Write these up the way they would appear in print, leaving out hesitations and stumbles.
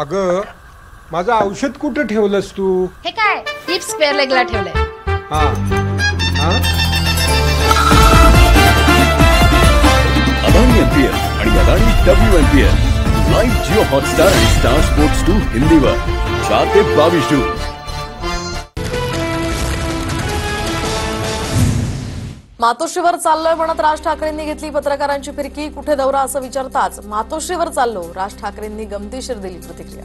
अगं माझं औषध कुठे ठेवलंस तू? हे काय हिप स्पेअर लेगला ठेवलंय. हा हा अदानी एमपीएल आणि Adani WMPL live Jio Hotstar आणि स्टार स्पोर्ट्स 2 हिंदीवर 4 ते 22 जून. मातोश्रीवर चाललोय म्हणत राज ठाकरेंनी घेतली पत्रकारांची फिरकी. कुठे दौरा असं विचारताच मातोश्रीवर चाललो, राज ठाकरेंनी गमतीशीर दिली प्रतिक्रिया.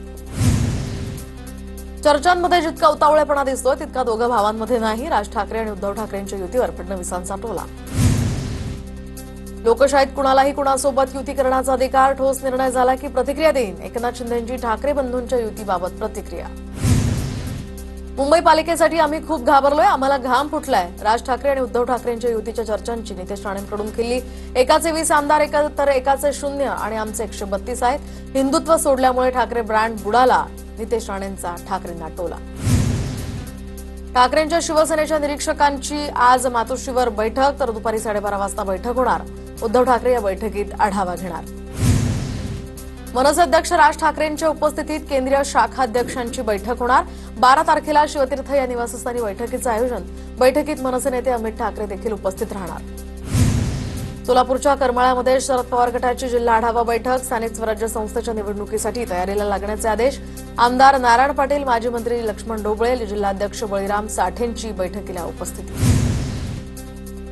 चर्चांमध्ये जितका उतावळेपणा दिसतोय तितका दोघं भावांमध्ये नाही. राज ठाकरे आणि उद्धव ठाकरेंच्या युतीवर फडणवीसांचा टोला. लोकशाहीत कुणालाही कुणासोबत युती करण्याचा अधिकार, ठोस निर्णय झाला की प्रतिक्रिया देईन. एकनाथ शिंदेंची ठाकरे बंधूंच्या युतीबाबत प्रतिक्रिया. मुंबई पालिकेसाठी आम्ही खूप घाबरलोय, आम्हाला घाम फुटलाय. राज ठाकरे आणि उद्धव ठाकरेंच्या युतीच्या चर्चांची नितेश राणेंकडून केली. एकाचे 20 आमदार तर एकाचे 0 आणि आमचे 132 आहेत. हिंदुत्व सोडल्यामुळे ठाकरे ब्रँड बुडाला. नितेश राणेंचा ठाकरेंना टोला. ठाकरेंच्या शिवसेनेच्या निरीक्षकांची आज मातोश्रीवर बैठक, तर दुपारी 12:30 वाजता बैठक होणार. उद्धव ठाकरे या बैठकीत आढावा घेणार. मनसे अध्यक्ष राज ठाकरेंच्या उपस्थितीत केंद्रीय शाखाध्यक्षांची बैठक होणार. 12 तारखेला शिवतीर्थ या निवासस्थानी बैठकीचं आयोजन. बैठकीत मनसे नेते अमित ठाकरे देखील उपस्थित राहणार. सोलापूरच्या करमाळ्यामध्ये शरद पवार गटाची जिल्हा आढावा बैठक. स्थानिक स्वराज्य संस्थेच्या निवडणुकीसाठी तयारीला लागण्याचे आदेश. आमदार नारायण पाटील, माजी मंत्री लक्ष्मण ढोबळे, जिल्हाध्यक्ष बळीराम साठेंची बैठकीला उपस्थिती.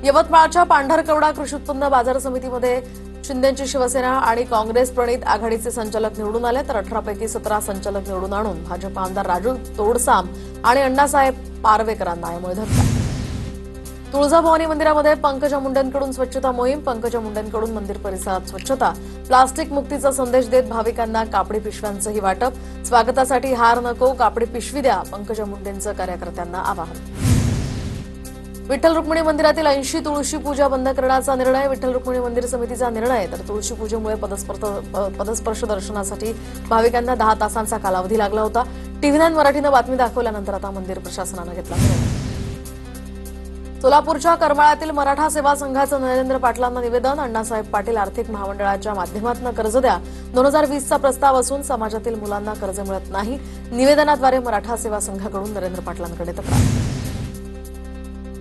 यवतमाळच्या पांढरकवडा कृषी उत्पन्न बाजार समितीमध्ये शिंदेची शिवसेना आणि काँग्रेस प्रणित आघाडीचे संचालक निवडून आले, तर 18 पैकी 17 संचालक निवडून आणून भाजप आमदार राजू तोडसाम आणि अण्णासाहेब पारवेकरांना यामुळे धक्का. तुळजाभवानी मंदिरामध्ये पंकजा मुंडेंकडून स्वच्छता मोहीम. पंकजा मुंडेंकडून मंदिर परिसरात स्वच्छता, प्लास्टिक मुक्तीचा संदेश देत भाविकांना कापडी पिशव्यांचंही वाटप. स्वागतासाठी हार नको, कापडी पिशवी द्या, पंकजा मुंडेंचं कार्यकर्त्यांना आवाहन. विठ्ठल रुक्मिणी मंदिरातील 80 तुळशी पूजा बंद करण्याचा निर्णय. विठ्ठल रुक्मिणी मंदिर समितीचा निर्णय. तर तुळशी पूजेमुळे पदस्पर्श दर्शनासाठी भाविकांना 10 तासांचा कालावधी लागला होता. TV9 मराठीनं बातमी दाखवल्यानंतर आता मंदिर प्रशासनानं घेतला निर्णय. सोलापूरच्या करमाळ्यातील मराठा सेवा संघाचं नरेंद्र पाटलांना निवेदन. अण्णासाहेब पाटील आर्थिक महामंडळाच्या माध्यमातून कर्ज द्या. 2020चा प्रस्ताव असून समाजातील मुलांना कर्ज मिळत नाही. निवेदनाद्वारे मराठा सेवा संघाकडून नरेंद्र पाटलांकडे तक्रार.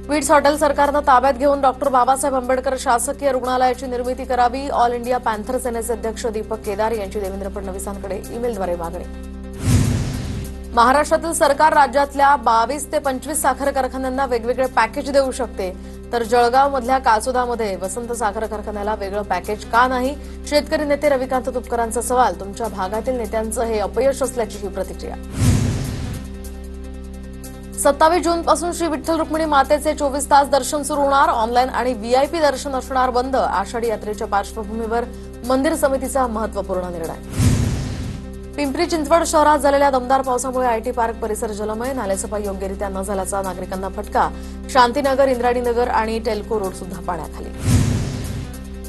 विट्स हॉटेल सरकारनं ताब्यात घेऊन डॉक्टर बाबासाहेब आंबेडकर शासकीय रुग्णालयाची निर्मिती करावी. ऑल इंडिया पॅन्थर सेनेचे अध्यक्ष दीपक केदार यांची देवेंद्र फडणवीसांकडे ईमेलद्वारे मागणी. महाराष्ट्रातील सरकार राज्यातल्या 22 ते 25 साखर कारखान्यांना वेगवेगळे पॅकेज देऊ शकते, तर जळगावमधल्या कासोदामध्ये वसंत साखर कारखान्याला वेगळं पॅकेज का नाही? शेतकरी नेते रविकांत तुपकरांचा सवाल. तुमच्या भागातील नेत्यांचं हे अपयश असल्याची ही प्रतिक्रिया. 27 जूनपासून श्री विठ्ठल रुक्मिणी मातेचे 24 तास दर्शन सुरू होणार. ऑनलाईन आणि VIP दर्शन असणार बंद. आषाढी यात्रेच्या पार्श्वभूमीवर मंदिर समितीचा महत्वपूर्ण निर्णय. पिंपरी चिंचवड शहरात झालेल्या दमदार पावसामुळे IT पार्क परिसर जलमय. नालेसफाई योग्यरित्या न झाल्याचा नागरिकांना फटका. शांतीनगर, इंद्राणीनगर आणि टेल्को रोड सुद्धा पाण्याखाली.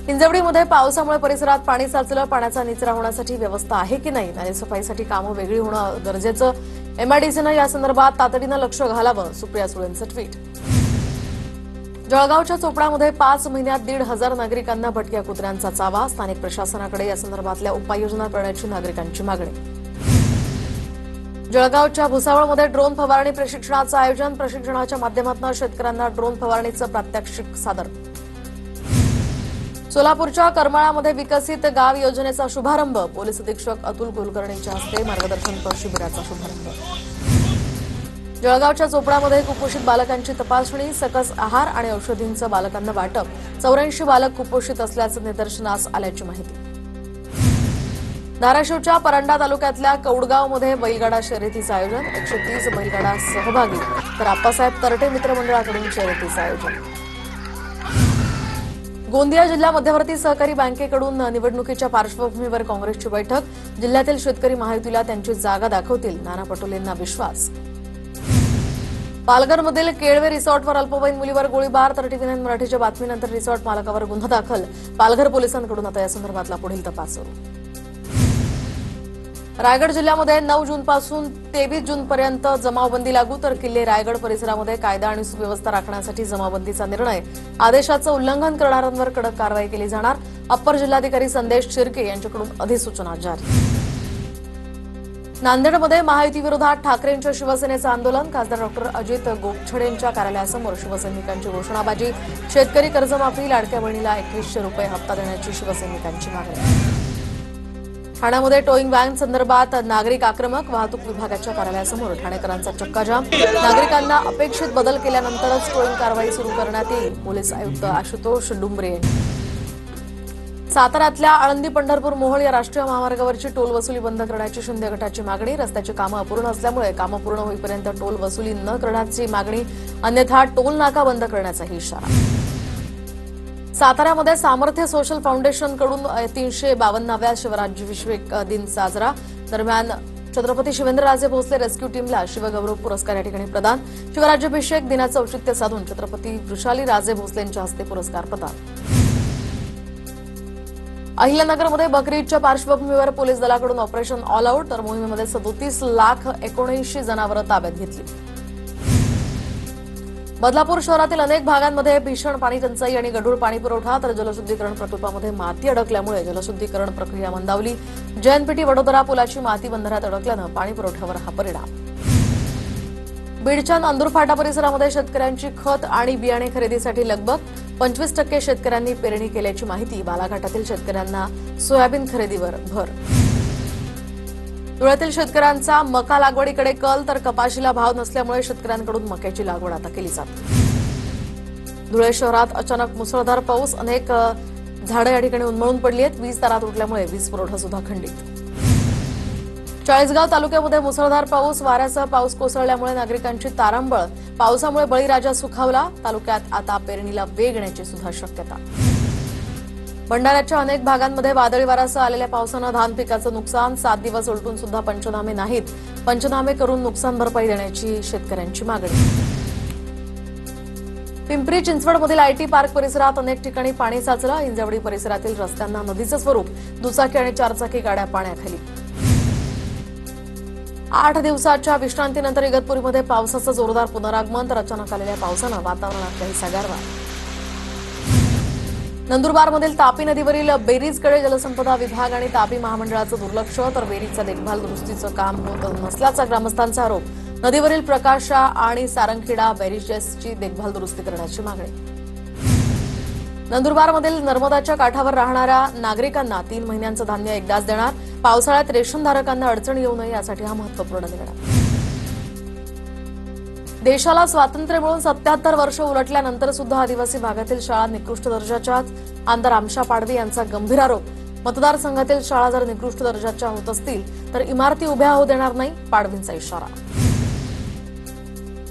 हिंजवडीमध्ये पावसामुळे परिसरात पाणी साचलं. पाण्याचा निचरा होण्यासाठी व्यवस्था आहे की नाही? नालेसफाईसाठी कामं वेगळी होणं गरजेचं. MIDCनं या संदर्भात तातडीनं लक्ष घालावं. सुप्रिया सुळेंचं ट्विट. जळगावच्या चोपडामध्ये 5 महिन्यात 1,500 नागरिकांना भटक्या कुत्र्यांचा चावा. स्थानिक प्रशासनाकडे या संदर्भातल्या उपाययोजना करण्याची नागरिकांची मागणी. जळगावच्या भुसावळमध्ये ड्रोन फवारणी प्रशिक्षणाचं आयोजन. प्रशिक्षणाच्या माध्यमातून शेतकऱ्यांना ड्रोन फवारणीचं प्रात्यक्षिक सादर. सोलापूरच्या करमाळ्यामध्ये विकसित गाव योजनेचा शुभारंभ. पोलीस अधीक्षक अतुल कुलकर्णींच्या हस्ते मार्गदर्शनपर शिबिराचा शुभारंभ. जळगावच्या चोपडामध्ये कुपोषित बालकांची तपासणी. सकस आहार आणि औषधींचं बालकांना वाटप. 84 बालक कुपोषित असल्याचं निदर्शनास आल्याची माहिती. धाराशिवच्या परंडा तालुक्यातल्या कौडगावमध्ये बैलगाडा शर्यतीचं आयोजन. 130 बैलगाडा सहभागी, तर आप्पासाहेब तरटे मित्रमंडळाकडून शर्यतीचं आयोजन. गोंदिया जिल्हा मध्यवर्ती सहकारी बँकेकडून निवडणुकीच्या पार्श्वभूमीवर काँग्रेसची बैठक. जिल्ह्यातील शेतकरी महायुतीला त्यांची जागा दाखवतील, नाना पटोलेंना विश्वास. पालघरमधील केळवे रिसॉर्टवर अल्पवयीन मुलीवर गोळीबार. तर TV9 मराठीच्या बातमीनंतर रिसॉर्ट मालकावर गुन्हा दाखल. पालघर पोलिसांकडून आता या संदर्भातला पुढील तपास सुरू. रायगड जिल्ह्यामध्ये 9 जूनपासून 23 जूनपर्यंत जमावबंदी लागू. तर किल्ले रायगड परिसरामध्ये कायदा आणि सुव्यवस्था राखण्यासाठी जमावबंदीचा निर्णय. आदेशाचं उल्लंघन करणाऱ्यांवर कडक कारवाई केली जाणार. अप्पर जिल्हाधिकारी संदेश शिर्के यांच्याकडून अधिसूचना जारी. नांदेडमध्ये महायुती विरोधात ठाकरेंच्या शिवसेनेचं आंदोलन. खासदार डॉक्टर अजित गोपछडेंच्या कार्यालयासमोर शिवसैनिकांची घोषणाबाजी. शेतकरी कर्जमाफी, लाडक्या बहिणीला 2100 रुपये हप्ता देण्याची शिवसैनिकांची मागणी. ठाण्यामध्ये टोईंग व्हॅन संदर्भात नागरिक आक्रमक. वाहतूक विभागाच्या कार्यालयासमोर ठाणेकरांचा चक्काजाम. नागरिकांना अपेक्षित बदल केल्यानंतरच टोईंग कारवाई सुरू करण्यात येईल, पोलीस आयुक्त आशुतोष डुंबरे. साताऱ्यातल्या आळंदी पंढरपूर मोहोळ या राष्ट्रीय महामार्गावरची टोल वसुली बंद करण्याची शिंदे गटाची मागणी. रस्त्याची कामं अपूर्ण असल्यामुळे कामं पूर्ण होईपर्यंत टोल वसुली न करण्याची मागणी, अन्यथा टोल नाका बंद करण्याचाही इशारा. साताऱ्यामध्ये सामर्थ्य सोशल फाउंडेशनकडून 352व्या शिवराज्याभिषेक दिन साजरा. दरम्यान छत्रपती शिवेंद्रराजे भोसले रेस्क्यू टीमला शिवगौरव पुरस्कार या ठिकाणी प्रदान. शिवराज्याभिषेक दिनाचं औचित्य साधून छत्रपती वृषाली राजे भोसलेंच्या हस्ते पुरस्कार प्रदान. अहिल्यानगरमध्ये बकरी ईदच्या पार्श्वभूमीवर पोलीस दलाकडून ऑपरेशन ऑल आऊट. तर मोहिमेमध्ये 37,79,000 जनावरं ताब्यात घेतली. बदलापूर शहरातील अनेक भागांमध्ये भीषण पाणी टंचाई आणि गढूळ पाणी पुरवठा. तर जलशुद्धीकरण प्रकल्पामध्ये माती अडकल्यामुळे जलशुद्धीकरण प्रक्रिया मंदावली. JNPT वडोदरा पुलाची माती बंधाऱ्यात अडकल्यानं पाणी पुरवठ्यावर हा परिणाम. बीडच्या नांदूर फाटा परिसरामध्ये शेतकऱ्यांची खत आणि बियाणे खरेदीसाठी लगबग. 25% शेतकऱ्यांनी पेरणी केल्याची माहिती. बालाघाटातील शेतकऱ्यांना सोयाबीन खरेदीवर भर. धुळ्यातील शेतकऱ्यांचा मका लागवडीकडे कल. तर कपाशीला भाव नसल्यामुळे शेतकऱ्यांकडून मक्याची लागवड आता केली जाते. धुळे शहरात अचानक मुसळधार पाऊस. अनेक झाडं या ठिकाणी उन्मळून पडली आहेत. वीज तारा तुटल्यामुळे वीज पुरवठा सुद्धा खंडित. चाळीसगाव तालुक्यामध्ये मुसळधार पाऊस. वाऱ्यासह पाऊस कोसळल्यामुळे नागरिकांची तारांबळ. पावसामुळे बळीराजा सुखावला. तालुक्यात आता पेरणीला वेग येण्याची सुद्धा शक्यता. भंडाऱ्याच्या अनेक भागांमध्ये वादळी वाऱ्यासह आलेल्या पावसानं धान पिकाचं नुकसान. 7 दिवस उलटून सुद्धा पंचनामे नाहीत. पंचनामे करून नुकसान भरपाई देण्याची शेतकऱ्यांची मागणी. पिंपरी चिंचवडमधील IT पार्क परिसरात अनेक ठिकाणी पाणी साचलं. हिंजवडी परिसरातील रस्त्यांना नदीचं स्वरूप. दुचाकी आणि चारचाकी गाड्या पाण्याखाली. 8 दिवसाच्या विश्रांतीनंतर इगतपुरीमध्ये पावसाचं जोरदार पुनरागमन. तर अचानक आलेल्या पावसानं वातावरणात काहीसा गारवा. नंदुरबारमधील तापी नदीवरील बेरीजकडे जलसंपदा विभाग आणि तापी महामंडळाचं दुर्लक्ष. तर बेरीजचा देखभाल दुरुस्तीचं काम होत नसल्याचा ग्रामस्थांचा आरोप. नदीवरील प्रकाशा आणि सारंगखेडा बॅरिजेसची देखभाल दुरुस्ती करण्याची मागणी. नंदुरबारमधील नर्मदाच्या काठावर राहणाऱ्या नागरिकांना 3 महिन्यांचं धान्य एकदाच देणार. पावसाळ्यात रेशनधारकांना अडचण येऊ नये यासाठी हा महत्त्वपूर्ण निर्णय. देशाला स्वातंत्र्य मिळून 77 वर्ष उलटल्यानंतर सुद्धा आदिवासी भागातील शाळा निकृष्ट दर्जाच्याच. आमदार आमशा पाडवी यांचा गंभीर आरोप. मतदारसंघातील शाळा जर निकृष्ट दर्जाच्या होत असतील तर इमारती उभ्या होऊ देणार नाही, पाडवींचा इशारा.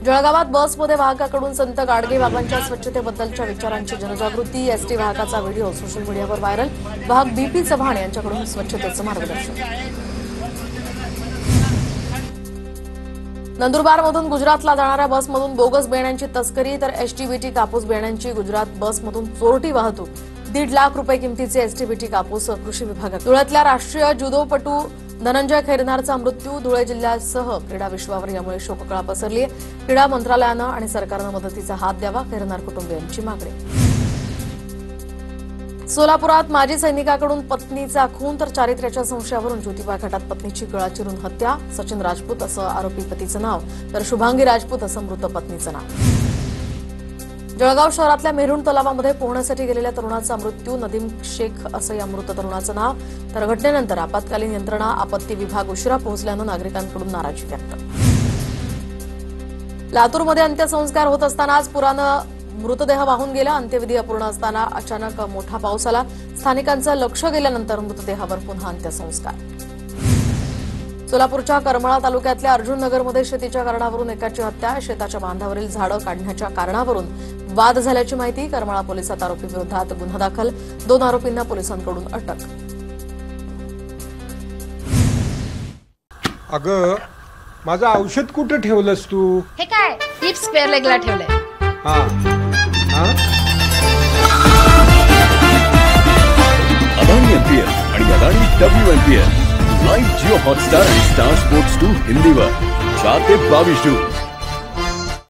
जळगावात बसमध्ये वाहकाकडून संत गाडगेबाबांच्या स्वच्छतेबद्दलच्या विचारांची जनजागृती. एसटी वाहकाचा व्हिडिओ सोशल मीडियावर व्हायरल. वाहक BP चव्हाण यांच्याकडून स्वच्छतेचं मार्गदर्शन. नंदुरबारमधून गुजरातला जाणाऱ्या बसमधून बोगस बियाण्यांची तस्करी. तर STBT कापूस बियाण्यांची गुजरात बसमधून चोरटी वाहतूक. 1.5 लाख रुपये किमतीचे STBT कापूस कृषी विभागात. धुळ्यातल्या राष्ट्रीय जुदोपटू धनंजय खैरनारचा मृत्यू. धुळे जिल्ह्यासह क्रीडा विश्वावर यामुळे शोककळा पसरली. क्रीडा मंत्रालयानं आणि सरकारनं मदतीचा हात द्यावा, खैरनार कुटुंबियांची मागणी. सोलापुरात माजी सैनिकाकडून पत्नीचा खून. तर चारित्र्याच्या संशयावरून ज्योतिबा घाटात पत्नीची गळा चिरून हत्या. सचिन राजपूत असं आरोपी पतीचं नाव. तर शुभांगी राजपूत असं मृत पत्नीचं नाव. जळगाव शहरातल्या मेहरुण तलावामध्ये पोहण्यासाठी गेलेल्या तरुणाचा मृत्यू. नदीम शेख असं या मृत तरुणाचं नाव. तर घटनेनंतर आपत्कालीन यंत्रणा, आपत्ती विभाग उशिरा पोहोचल्यानं नागरिकांकडून नाराजी व्यक्त. लातूरमध्ये अंत्यसंस्कार होत असतानाच पुरानं मृतदेह वाहून गेला. अंत्यविधी अपूर्ण असताना अचानक मोठा पाऊस आला. स्थानिकांचं लक्ष गेल्यानंतर मृतदेहावर पुन्हा अंत्यसंस्कार. सोलापूरच्या करमाळा तालुक्यातल्या अर्जुननगरमध्ये शेतीच्या कारणावरून एकाची हत्या. शेताच्या बांधावरील झाडं काढण्याच्या कारणावरून वाद झाल्याची माहिती. करमाळा पोलिसात आरोपी विरोधात गुन्हा दाखल. 2 आरोपींना पोलिसांकडून अटक. अगं, माझं औषध कुठे ठेवलंस तू? हे काय हिप्स स्क्वेअर लेगला ठेवलंय. हा हा अदानी IPL आणि Adani WNPL live Jio Hotstar आणि स्टार स्पोर्ट्स 2 हिंदीवर 4 ते 22 जून.